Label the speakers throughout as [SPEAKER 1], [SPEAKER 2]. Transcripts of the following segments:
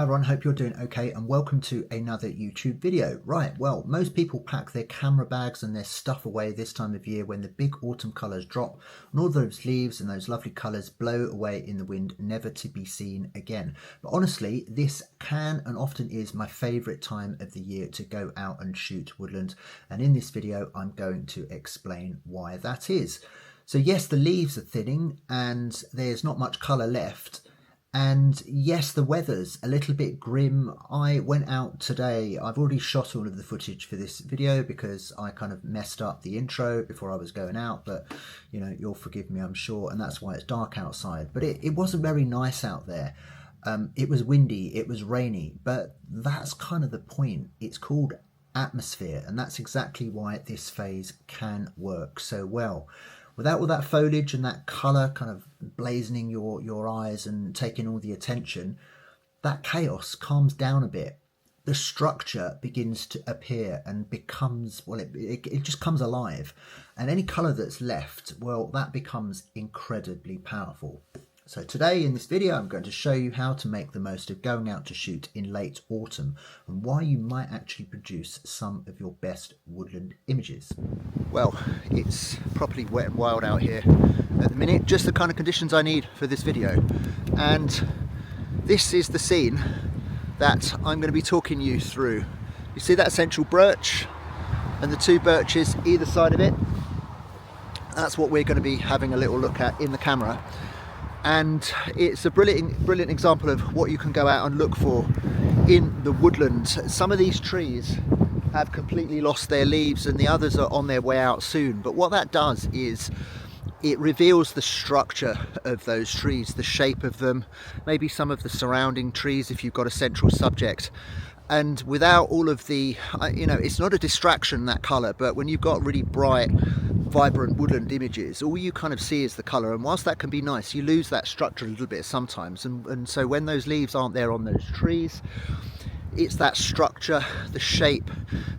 [SPEAKER 1] Hi everyone, hope you're doing okay and welcome to another YouTube video. Right, well, most people pack their camera bags and their stuff away this time of year when the big autumn colours drop and all those leaves and those lovely colours blow away in the wind, never to be seen again. But honestly, this can and often is my favourite time of the year to go out and shoot woodland, and in this video I'm going to explain why that is. So yes, the leaves are thinning and there's not much colour left. And yes, the weather's a little bit grim. I went out today. I've already shot all of the footage for this video because I kind of messed up the intro before I was going out, but you know, you'll forgive me, I'm sure, and that's why it's dark outside. But it wasn't very nice out there. It was windy, it was rainy, but that's kind of the point. It's called atmosphere, and that's exactly why this phase can work so well. Without all that foliage and that colour kind of blazoning your eyes and taking all the attention, that chaos calms down a bit. The structure begins to appear and becomes, well, it just comes alive. And any colour that's left, well, that becomes incredibly powerful. So today in this video, I'm going to show you how to make the most of going out to shoot in late autumn and why you might actually produce some of your best woodland images. Well, it's properly wet and wild out here at the minute, just the kind of conditions I need for this video. And this is the scene that I'm going to be talking you through. You see that essential birch and the two birches either side of it? That's what we're going to be having a little look at in the camera. And it's a brilliant example of what you can go out and look for in the woodland. Some of these trees have completely lost their leaves and the others are on their way out soon, but what that does is it reveals the structure of those trees, the shape of them, maybe some of the surrounding trees if you've got a central subject. And without all of the, you know, it's not a distraction, that colour, but when you've got really bright, vibrant woodland images, all you kind of see is the colour, and whilst that can be nice, you lose that structure a little bit sometimes. And so when those leaves aren't there on those trees, it's that structure, the shape,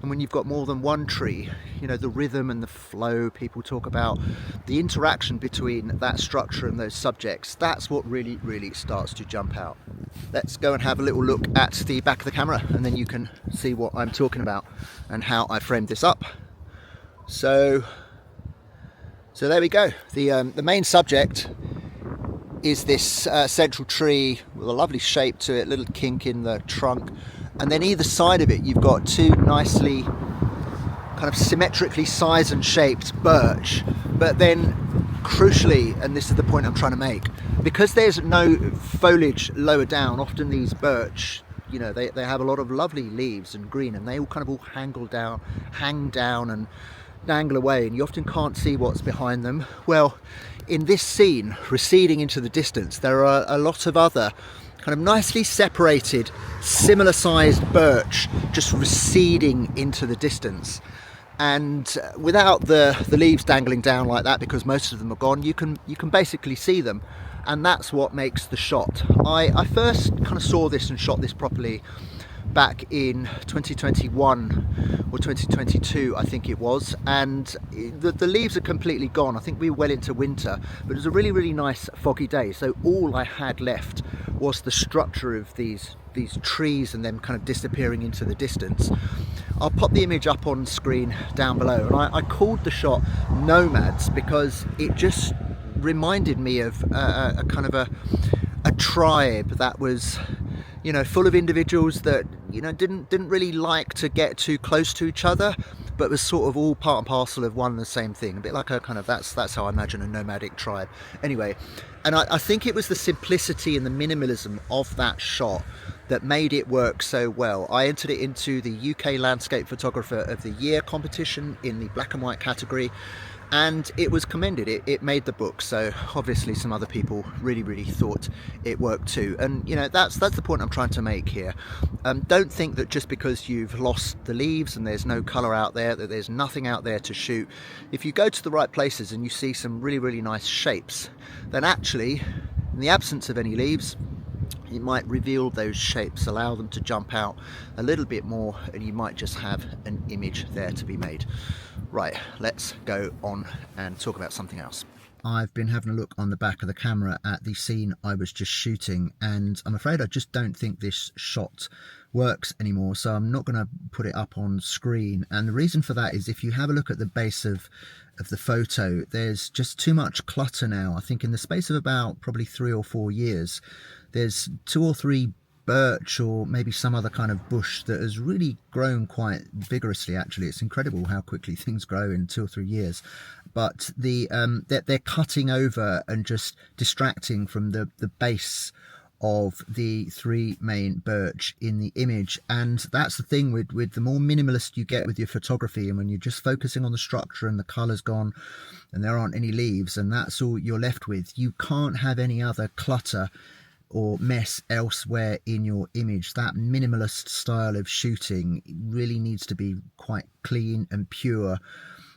[SPEAKER 1] and when you've got more than one tree, you know, the rhythm and the flow people talk about, the interaction between that structure and those subjects, that's what really starts to jump out. Let's go and have a little look at the back of the camera and then you can see what I'm talking about and how I framed this up. So there we go. The main subject is this central tree with a lovely shape to it, little kink in the trunk, and then either side of it you've got two nicely kind of symmetrically sized and shaped birch. But then crucially, and this is the point I'm trying to make, because there's no foliage lower down, often these birch, you know, they have a lot of lovely leaves and green, and they all kind of hang down and dangle away, and you often can't see what's behind them. Well, in this scene, receding into the distance, there are a lot of other kind of nicely separated, similar sized birch just receding into the distance. And without the leaves dangling down like that, because most of them are gone, you can basically see them, and that's what makes the shot. I first kind of saw this and shot this properly back in 2021 or 2022, I think it was, and the leaves are completely gone. I think we were well into winter, but it was a really nice foggy day, so all I had left was the structure of these trees and them kind of disappearing into the distance. I'll pop the image up on screen down below, and I called the shot Nomads because it just reminded me of a kind of a tribe that was, you know, full of individuals that, you know, didn't really like to get too close to each other, but was sort of all part and parcel of one and the same thing. A bit like a kind of, that's how I imagine a nomadic tribe. Anyway, and I think it was the simplicity and the minimalism of that shot that made it work so well. I entered it into the UK Landscape Photographer of the Year competition in the black and white category, and it was commended. It made the book, so obviously some other people really thought it worked too. And you know, that's the point I'm trying to make here. Don't think that just because you've lost the leaves and there's no colour out there, that there's nothing out there to shoot. If you go to the right places and you see some really nice shapes, then actually, in the absence of any leaves, it might reveal those shapes, allow them to jump out a little bit more, and you might just have an image there to be made. Right, let's go on and talk about something else. I've been having a look on the back of the camera at the scene I was just shooting, and I'm afraid I just don't think this shot works anymore, so I'm not going to put it up on screen. And the reason for that is, if you have a look at the base of the photo, there's just too much clutter now. I think in the space of about probably 3 or 4 years, there's 2 or 3 birch or maybe some other kind of bush that has really grown quite vigorously. Actually, it's incredible how quickly things grow in 2 or 3 years. But they're cutting over and just distracting from the base of the 3 main birch in the image. And that's the thing with the more minimalist you get with your photography, and when you're just focusing on the structure and the color's gone and there aren't any leaves and that's all you're left with, you can't have any other clutter or mess elsewhere in your image. That minimalist style of shooting really needs to be quite clean and pure,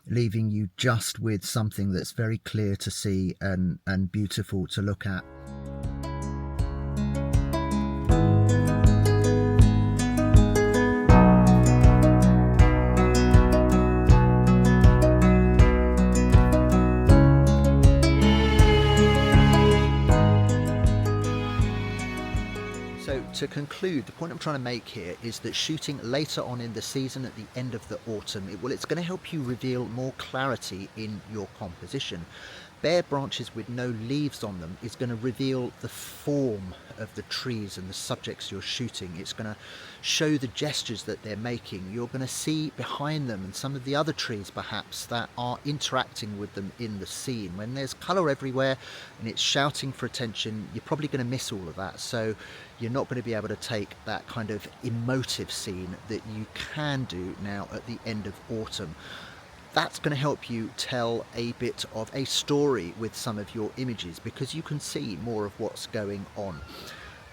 [SPEAKER 1] leaving you just with something that's very clear to see and beautiful to look at. So to conclude, the point I'm trying to make here is that shooting later on in the season, at the end of the autumn, it's going to help you reveal more clarity in your composition. Bare branches with no leaves on them is going to reveal the form of the trees and the subjects you're shooting. It's going to show the gestures that they're making. You're going to see behind them and some of the other trees perhaps that are interacting with them in the scene. When there's colour everywhere and it's shouting for attention, you're probably going to miss all of that. So you're not going to be able to take that kind of emotive scene that you can do now at the end of autumn. That's going to help you tell a bit of a story with some of your images, because you can see more of what's going on.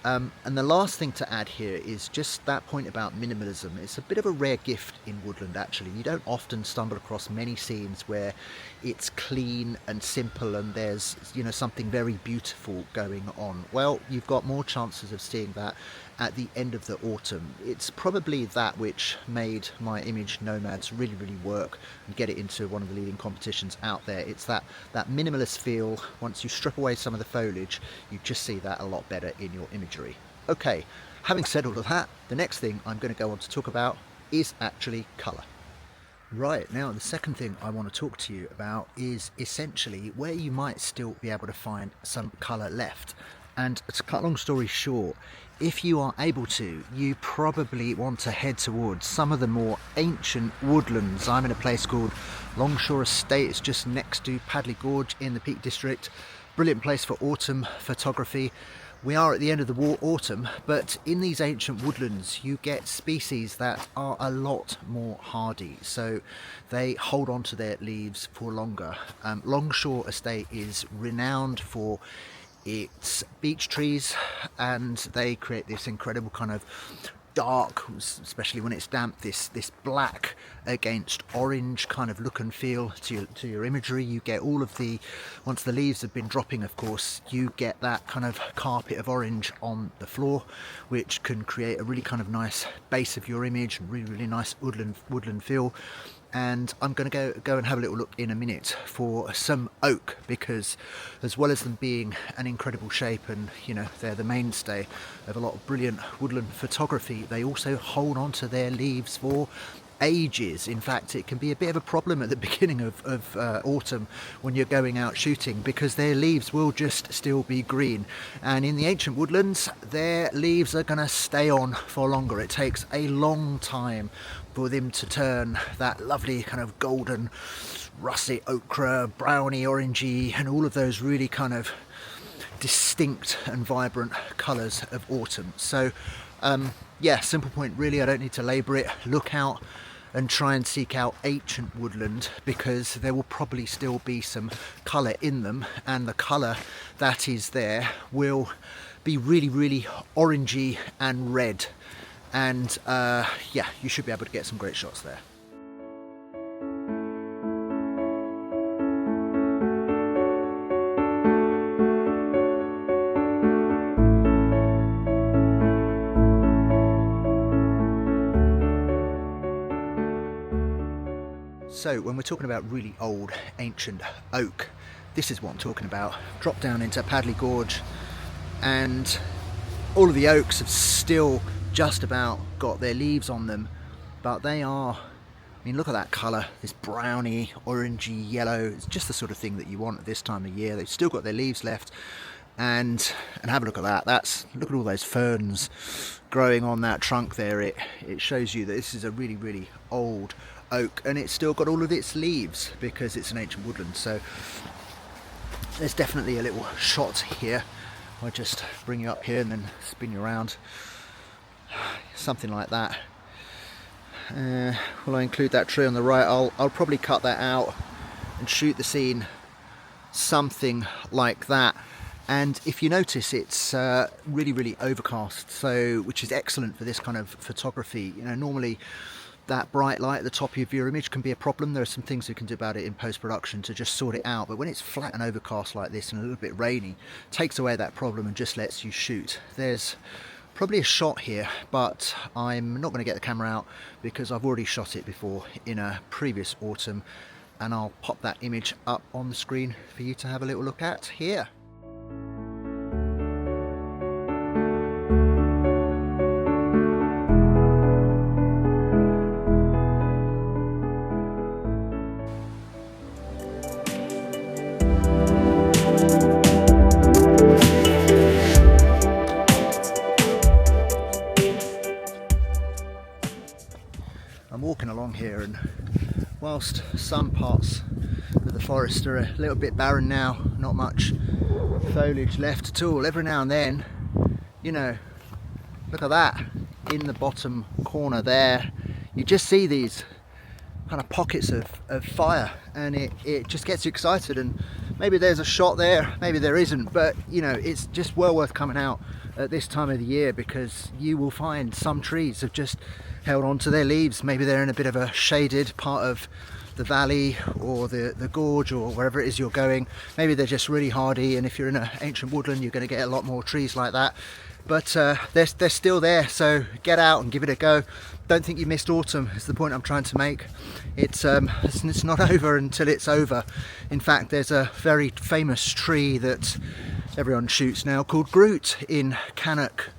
[SPEAKER 1] And the last thing to add here is just that point about minimalism. It's a bit of a rare gift in woodland, actually. You don't often stumble across many scenes where it's clean and simple and there's, something very beautiful going on. Well, you've got more chances of seeing that at the end of the autumn. It's probably that which made my image Nomads really, really work and get it into one of the leading competitions out there. It's that minimalist feel. Once you strip away some of the foliage, you just see that a lot better in your imagery. Okay, having said all of that, the next thing I'm going to go on to talk about is actually colour. Right, now the second thing I want to talk to you about is essentially where you might still be able to find some colour left. And to cut a long story short, if you are able to, you probably want to head towards some of the more ancient woodlands. I'm in a place called Longshore Estate. It's just next to Padley Gorge in the Peak District. Brilliant place for autumn photography. We are at the end of the autumn, but in these ancient woodlands you get species that are a lot more hardy, so they hold on to their leaves for longer. Longshore Estate is renowned for its beech trees, and they create this incredible kind of dark, especially when it's damp, this black against orange kind of look and feel to your imagery. You get all of the, once the leaves have been dropping, of course, you get that kind of carpet of orange on the floor, which can create a really kind of nice base of your image, really, really nice woodland feel. And I'm going to go and have a little look in a minute for some oak, because as well as them being an incredible shape and they're the mainstay of a lot of brilliant woodland photography, they also hold on to their leaves for ages. In fact, it can be a bit of a problem at the beginning of autumn when you're going out shooting, because their leaves will just still be green, and in the ancient woodlands their leaves are going to stay on for longer. It takes a long time for them to turn that lovely kind of golden, russet ochre, browny, orangey, and all of those really kind of distinct and vibrant colours of autumn. So yeah, simple point really, I don't need to labour it. Look out and try and seek out ancient woodland, because there will probably still be some colour in them, and the colour that is there will be really, really orangey and red. And yeah, you should be able to get some great shots there. So when we're talking about really old ancient oak, this is what I'm talking about. Drop down into Padley Gorge, and all of the oaks have still just about got their leaves on them, but they are, I mean, look at that colour, this browny, orangey yellow. It's just the sort of thing that you want at this time of year. They've still got their leaves left, and have a look at that. Look at all those ferns growing on that trunk there. It shows you that this is a really, really old oak, and it's still got all of its leaves because it's an ancient woodland. So there's definitely a little shot here. I'll just bring you up here and then spin you around, something like that. Will I include that tree on the right? I'll probably cut that out and shoot the scene something like that. And if you notice, it's really, really overcast, so which is excellent for this kind of photography. You know, normally that bright light at the top of your image can be a problem. There are some things we can do about it in post-production to just sort it out, but when it's flat and overcast like this and a little bit rainy, it takes away that problem and just lets you shoot. There's probably a shot here, but I'm not going to get the camera out because I've already shot it before in a previous autumn, and I'll pop that image up on the screen for you to have a little look at here. I'm walking along here, and whilst some parts of the forest are a little bit barren now, not much foliage left at all, every now and then, you know, look at that, in the bottom corner there, you just see these kind of pockets of fire, and it just gets you excited. And maybe there's a shot there, maybe there isn't, but you know, it's just well worth coming out at this time of the year, because you will find some trees have just held on to their leaves. Maybe they're in a bit of a shaded part of the valley or the gorge or wherever it is you're going. Maybe they're just really hardy, and if you're in an ancient woodland, you're going to get a lot more trees like that. But they're still there, so get out and give it a go. Don't think you missed autumn, is the point I'm trying to make. It's not over until it's over. In fact, there's a very famous tree that everyone shoots now called Groot in Cannock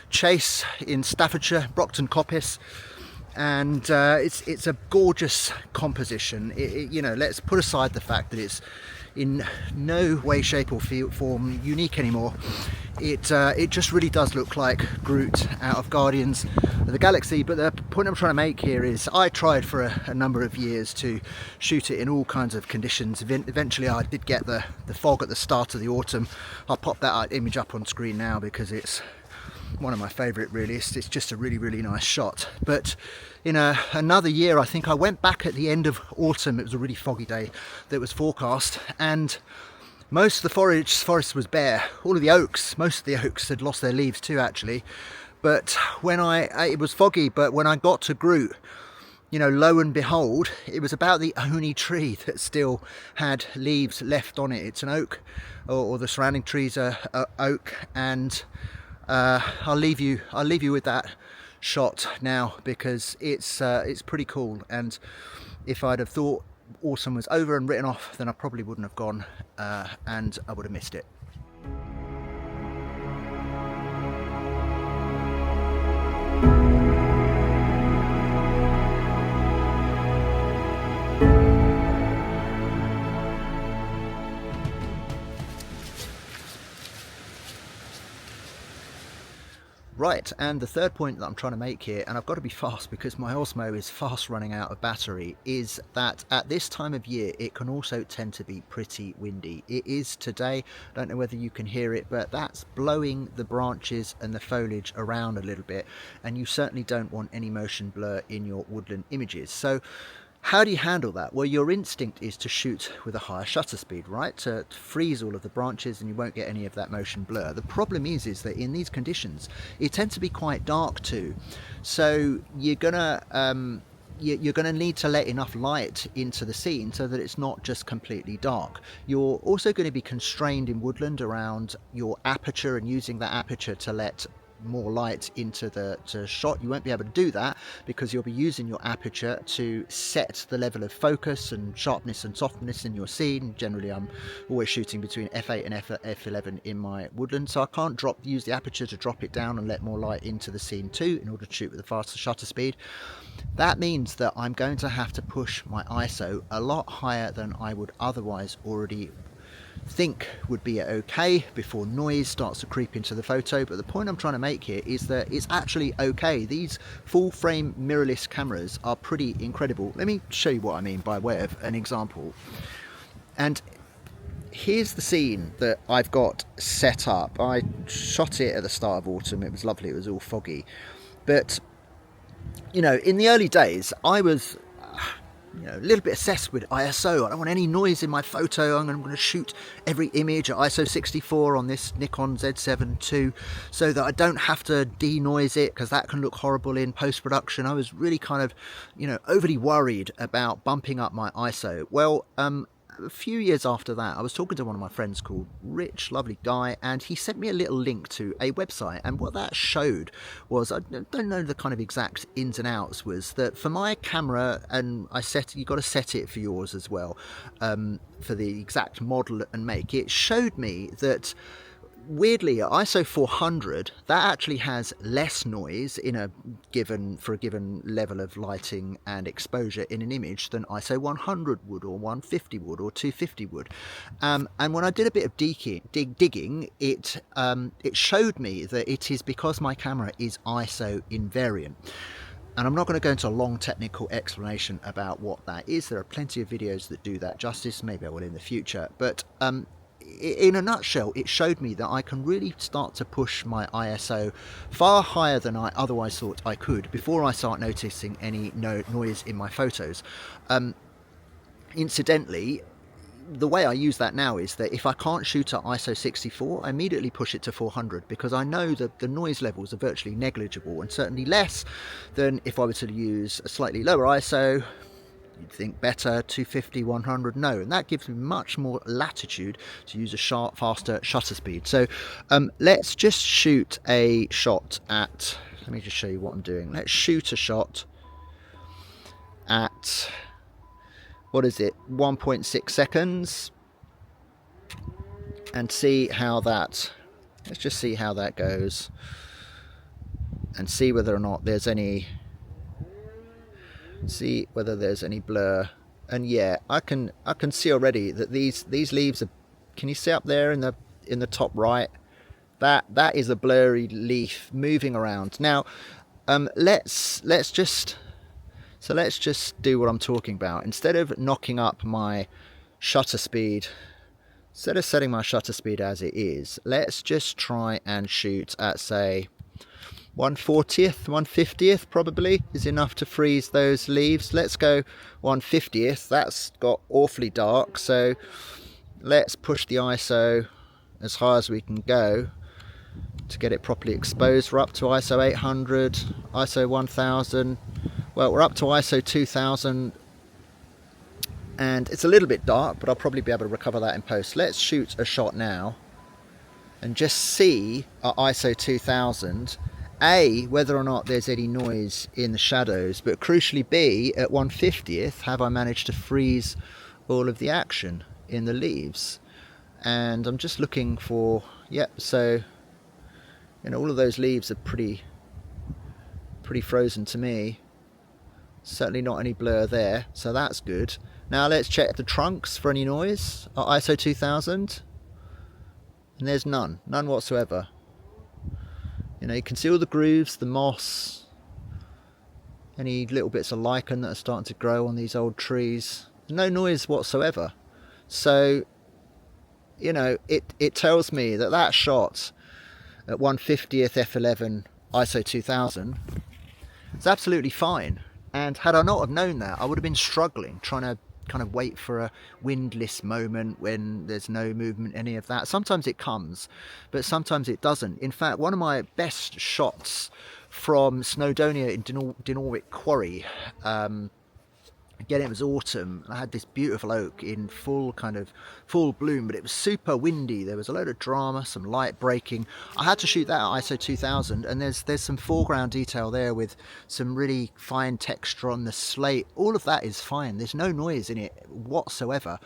[SPEAKER 1] Chase in Staffordshire, Brockton Coppice, and it's a gorgeous composition. You know, let's put aside the fact that it's in no way, shape or form unique anymore. It just really does look like Groot out of Guardians of the Galaxy. But the point I'm trying to make here is I tried for a number of years to shoot it in all kinds of conditions. Eventually I did get the fog at the start of the autumn. I'll pop that image up on screen now because it's one of my favourite, really. It's just a really, really nice shot. But in another year, I think I went back at the end of autumn. It was a really foggy day that was forecast, and most of the forest was bare. All of the oaks, most of the oaks had lost their leaves too, actually. But when it was foggy, but when I got to Groot, you know, lo and behold, it was about the only tree that still had leaves left on it. It's an oak, or the surrounding trees are oak, and I'll leave you with that shot now because it's pretty cool. And if I'd have thought autumn was over and written off, then I probably wouldn't have gone, and I would have missed it. Right, and the third point that I'm trying to make here, and I've got to be fast because my Osmo is fast running out of battery, is that at this time of year it can also tend to be pretty windy. It is today. I don't know whether you can hear it, but that's blowing the branches and the foliage around a little bit, and you certainly don't want any motion blur in your woodland images. So how do you handle that? Well, your instinct is to shoot with a higher shutter speed, right? To freeze all of the branches and you won't get any of that motion blur. The problem is that in these conditions, it tends to be quite dark too. So you're gonna need to let enough light into the scene so that it's not just completely dark. You're also going to be constrained in woodland around your aperture and using that aperture to let more light into the shot. You won't be able to do that because you'll be using your aperture to set the level of focus and sharpness and softness in your scene. Generally, I'm always shooting between f8 and f11 in my Woodland, so I can't use the aperture to drop it down and let more light into the scene too in order to shoot with a faster shutter speed. That means that I'm going to have to push my ISO a lot higher than I would otherwise already think would be okay before noise starts to creep into the photo. But the point I'm trying to make here is that it's actually okay. These full frame mirrorless cameras are pretty incredible. Let me show you what I mean by way of an example. And here's the scene that I've got set up. I shot it at the start of autumn. It was lovely. It was all foggy. But, you know, in the early days, I was a little bit obsessed with ISO. I don't want any noise in my photo. I'm going to shoot every image at ISO 64 on this Nikon Z7 II so that I don't have to denoise it, because that can look horrible in post-production. I was really kind of, overly worried about bumping up my ISO. Well, a few years after that, I was talking to one of my friends called Rich, lovely guy, and he sent me a little link to a website. And what that showed was, I don't know the kind of exact ins and outs, was that for my camera, and you've got to set it for yours as well, for the exact model and make, it showed me that weirdly at ISO 400 that actually has less noise for a given level of lighting and exposure in an image than ISO 100 would, or 150 would, or 250 would. And when I did a bit of digging, it showed me that it is because my camera is ISO invariant. And I'm not going to go into a long technical explanation about what that is. There are plenty of videos that do that justice. Maybe I will in the future. But in a nutshell, it showed me that I can really start to push my ISO far higher than I otherwise thought I could before I start noticing any noise in my photos. Incidentally, the way I use that now is that if I can't shoot at ISO 64, I immediately push it to 400, because I know that the noise levels are virtually negligible, and certainly less than if I were to use a slightly lower ISO. You'd think better, 250, 100, no, and that gives me much more latitude to use a faster shutter speed. So let's just shoot a shot at, let me just show you what I'm doing. Let's shoot a shot at, what is it, 1.6 seconds, and see how that, let's just see how that goes, and see whether or not there's any blur. And yeah, I can see already that these leaves are, can you see up there in the top right, that is a blurry leaf moving around. Now let's just do what I'm talking about. Instead of knocking up my shutter speed, instead of setting my shutter speed as it is, let's just try and shoot at, say, 1/40th, 1/50th probably is enough to freeze those leaves. Let's go 1/50th. That's got awfully dark, so let's push the ISO as high as we can go to get it properly exposed. We're up to ISO 800, ISO 1000. Well, we're up to ISO 2000, and it's a little bit dark, but I'll probably be able to recover that in post. Let's shoot a shot now and just see at ISO 2000, A, whether or not there's any noise in the shadows, but crucially B, at 1/50th, have I managed to freeze all of the action in the leaves? And I'm just looking for, yep, so all of those leaves are pretty frozen to me. Certainly not any blur there, so that's good. Now let's check the trunks for any noise at ISO 2000, and there's none whatsoever. You can see all the grooves, the moss, any little bits of lichen that are starting to grow on these old trees. No noise whatsoever. So, it tells me that shot at 1/50th f11 ISO 2000 is absolutely fine. And had I not have known that, I would have been struggling, trying to kind of wait for a windless moment when there's no movement, any of that. Sometimes it comes, but sometimes it doesn't. In fact, one of my best shots from Snowdonia in Dinorwic Quarry, Again, it was autumn. I had this beautiful oak in full bloom, but it was super windy. There was a load of drama, some light breaking. I had to shoot that at ISO 2000, and there's some foreground detail there with some really fine texture on the slate. All of that is fine. There's no noise in it whatsoever,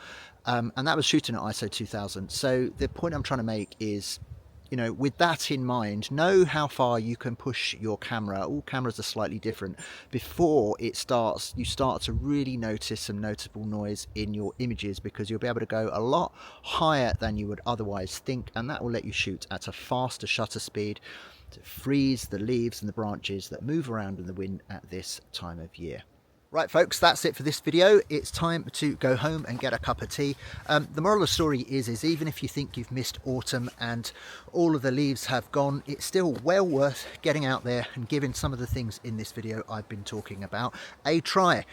[SPEAKER 1] and that was shooting at ISO 2000. So the point I'm trying to make is, you know, with that in mind, know how far you can push your camera. All cameras are slightly different. Before you start to really notice some notable noise in your images, because you'll be able to go a lot higher than you would otherwise think, and that will let you shoot at a faster shutter speed to freeze the leaves and the branches that move around in the wind at this time of year. Right folks, that's it for this video. It's time to go home and get a cup of tea. The moral of the story is even if you think you've missed autumn and all of the leaves have gone, it's still well worth getting out there and giving some of the things in this video I've been talking about a try.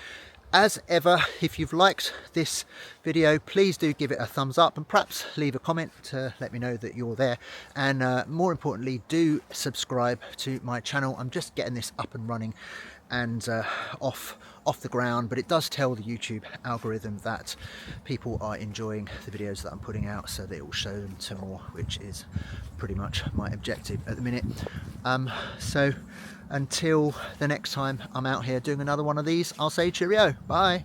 [SPEAKER 1] As ever, if you've liked this video, please do give it a thumbs up and perhaps leave a comment to let me know that you're there. And more importantly, do subscribe to my channel. I'm just getting this up and running and off the ground, but it does tell the YouTube algorithm that people are enjoying the videos that I'm putting out, so that it will show them to more, which is pretty much my objective at the minute. So until the next time I'm out here doing another one of these, I'll say cheerio, bye.